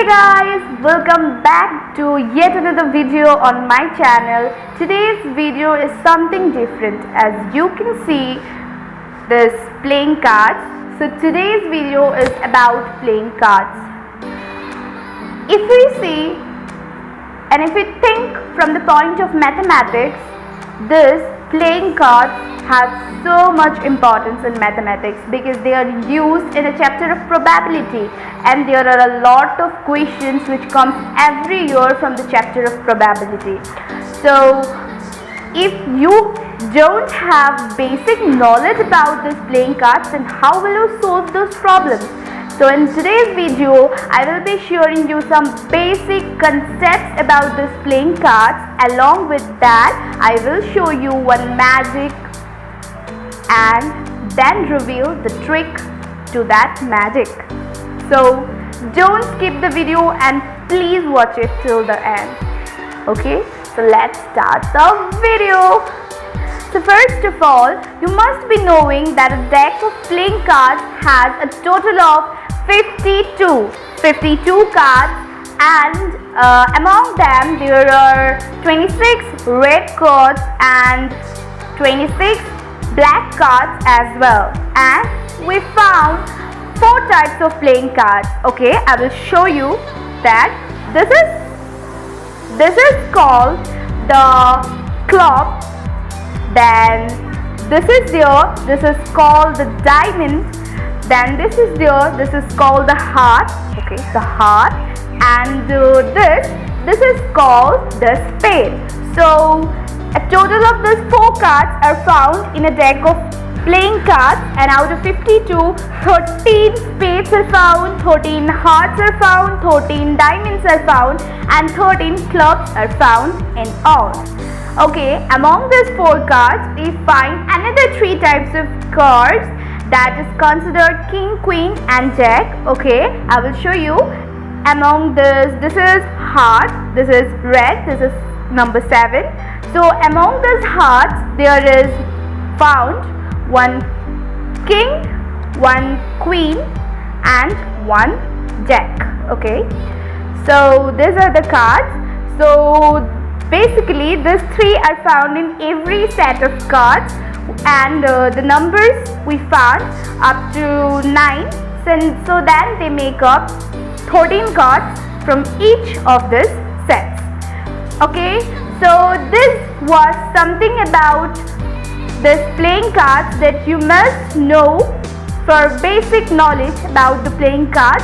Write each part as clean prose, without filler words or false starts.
Hey guys, welcome back to yet another video on my channel. Today's video is something different. As you can see, this playing cards. So today's video is about playing cards. If we see and if we think from the point of mathematics, this playing cards have so much importance in mathematics because they are used in a chapter of probability, and there are a lot of questions which comes every year from the chapter of probability. So if you don't have basic knowledge about these playing cards, then how will you solve those problems? So in today's video, I will be sharing you some basic concepts about this playing cards. Along with that, I will show you one magic and then reveal the trick to that magic. So don't skip the video and please watch it till the end. Okay, so let's start the video. So first of all, you must be knowing that a deck of playing cards has a total of 52 cards, and among them there are 26 red cards and 26 black cards as well. And we found 4 types of playing cards. Okay, I will show you that this is called the club. Then this is called the diamond. Then this is called the heart. Okay, the heart. And this is called the spade. So a total of these 4 cards are found in a deck of playing cards, and out of 52, 13 spades are found, 13 hearts are found, 13 diamonds are found, and 13 clubs are found in all. Okay, among these 4 cards, we find another 3 types of cards, that is considered king, queen and jack. Okay, I will show you. Among this is heart, this is red, this is number 7. So among these hearts, there is found 1 king, 1 queen and 1 jack. Okay, so these are the cards. So basically these 3 are found in every set of cards, and the numbers we found up to 9, so then they make up 13 cards from each of these sets. Okay, so this was something about this playing cards that you must know for basic knowledge about the playing cards.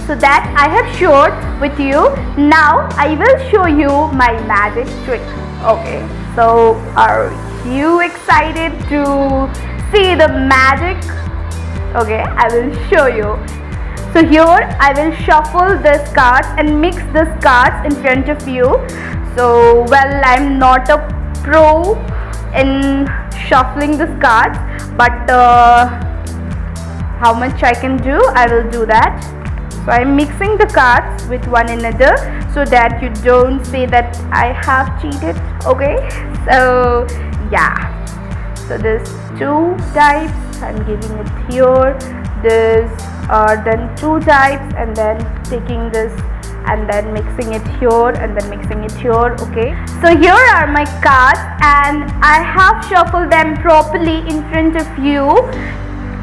So that I have shared with you. Now I will show you my magic trick. Okay, so are you excited to see the magic? Okay, I will show you. So here I will shuffle these cards and mix these cards in front of you. So well, I'm not a pro in shuffling these cards, but how much I can do, I will do that. So I'm mixing the cards with one another so that you don't say that I have cheated. Okay, so yeah, so there's 2 types, I'm giving it here. This then 2 types, and then taking this and then mixing it here and then mixing it here. Okay, so here are my cards and I have shuffled them properly in front of you.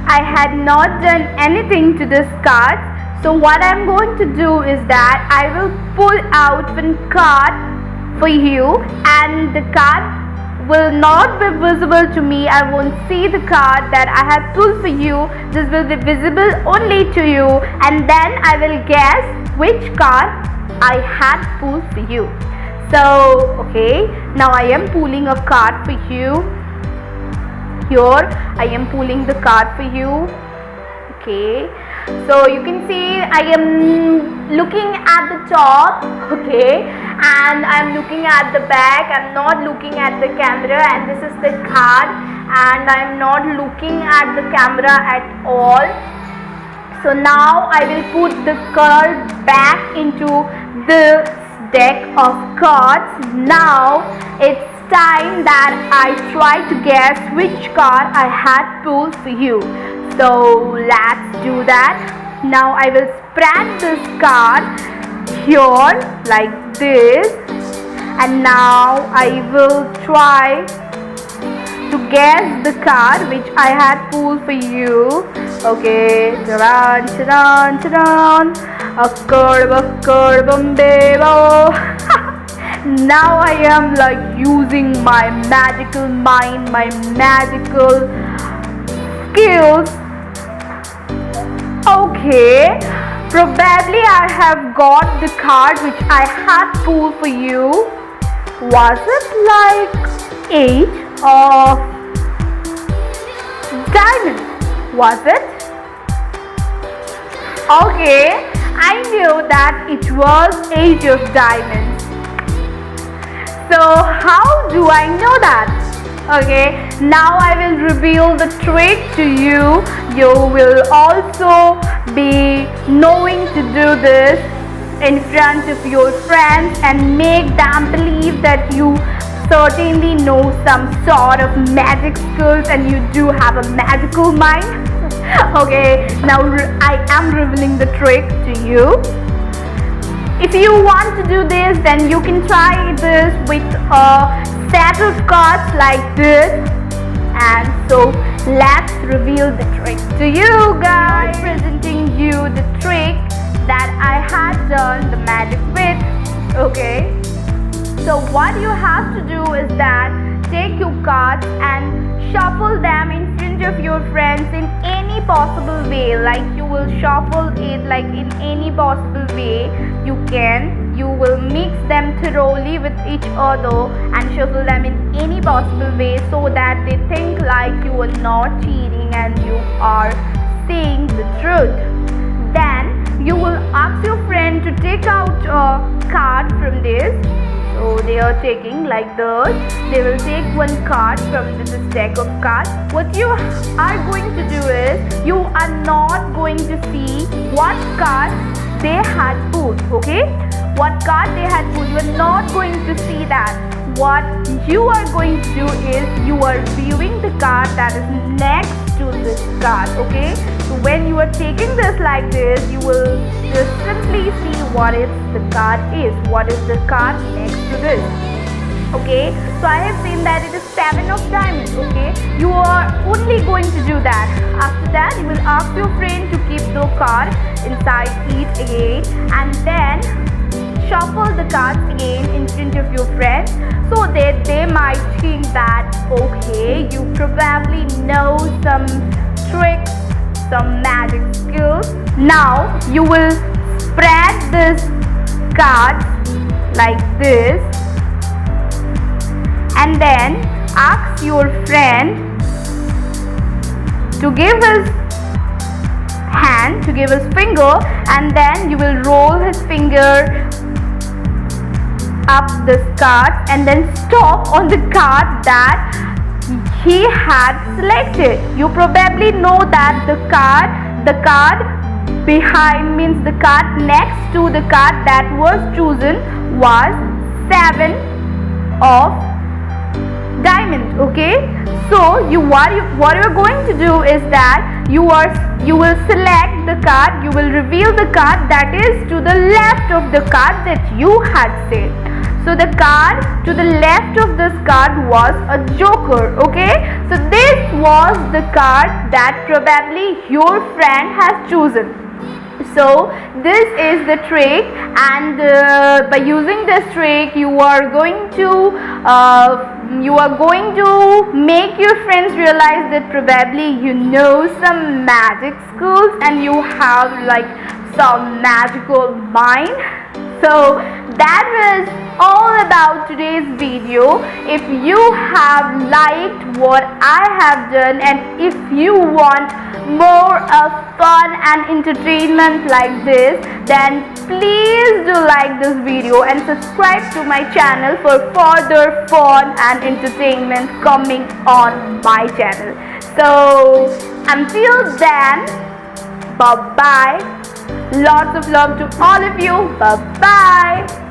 I had not done anything to this card. So what I'm going to do is that I will pull out 1 card for you, and the card will not be visible to me. I won't see the card that I have pulled for you. This will be visible only to you, and then I will guess which card I had pulled for you. So okay, now I am pulling a card for you. Here I am pulling the card for you. Okay, so you can see I am looking at the top. Okay, and I'm looking at the back. I'm not looking at the camera, and this is the card, and I'm not looking at the camera at all. So now I will put the card back into the deck of cards. Now it's time that I try to guess which card I had pulled for you. So let's do that. Now I will spread this card here like this, and now I will try to guess the card which I had pulled for you. Okay, charan, charan, charan. Now I am like using my magical mind, my magical skills. Okay, probably I have got the card which I had pulled for you. Was it like 8 of diamonds? Was it? Okay, I knew that it was 8 of diamonds. So how do I know that? Okay, now I will reveal the trick to you. You will also be knowing to do this in front of your friends and make them believe that you certainly know some sort of magic skills and you do have a magical mind. Okay, now I am revealing the trick to you. If you want to do this, then you can try this with a set of cards like this. And so let's reveal the trick to you guys. I'm presenting you the trick that I had done the magic with. Okay, so what you have to do is that take your cards and shuffle them in front of your friends in any possible way. Like you will shuffle it like in any possible way you can. You will mix them thoroughly with each other and shuffle them in any possible way so that they think like you are not cheating and you are saying the truth. Then you will ask your friend to take out a card from this. So they are taking like this. They will take one card from this deck of cards. What you are going to do is you are not going to see what card they had pulled. Okay, what card they had pulled, you are not going to see that. What you are going to do is you are viewing the card that is next to this card. Okay, so when you are taking this like this, you will just simply see what is the card is. What is the card next to this? Okay, so I have seen that it is 7 of diamonds. Okay, you are only going to do that. After that, you will ask your friend to keep the card inside it again, and then shuffle the cards again in front of your friends so that they might think that okay, you probably know some tricks, some magic skills. Now you will spread this card like this and then ask your friend to give his hand, to give his finger, and then you will roll his finger up this card and then stop on the card that he had selected. You probably know that the card behind means the card next to the card that was chosen was 7 of diamonds. Okay, so what you are going to do is that you will select the card, you will reveal the card that is to the left of the card that you had said. So the card to the left of this card was a joker. Okay, so this was the card that probably your friend has chosen. So this is the trick, and by using this trick you are going to make your friends realize that probably you know some magic skills and you have like some magical mind. So that was all about today's video. If you have liked what I have done and if you want more of fun and entertainment like this, then please do like this video and subscribe to my channel for further fun and entertainment coming on my channel. So until then, bye bye. Lots of love to all of you. Bye bye.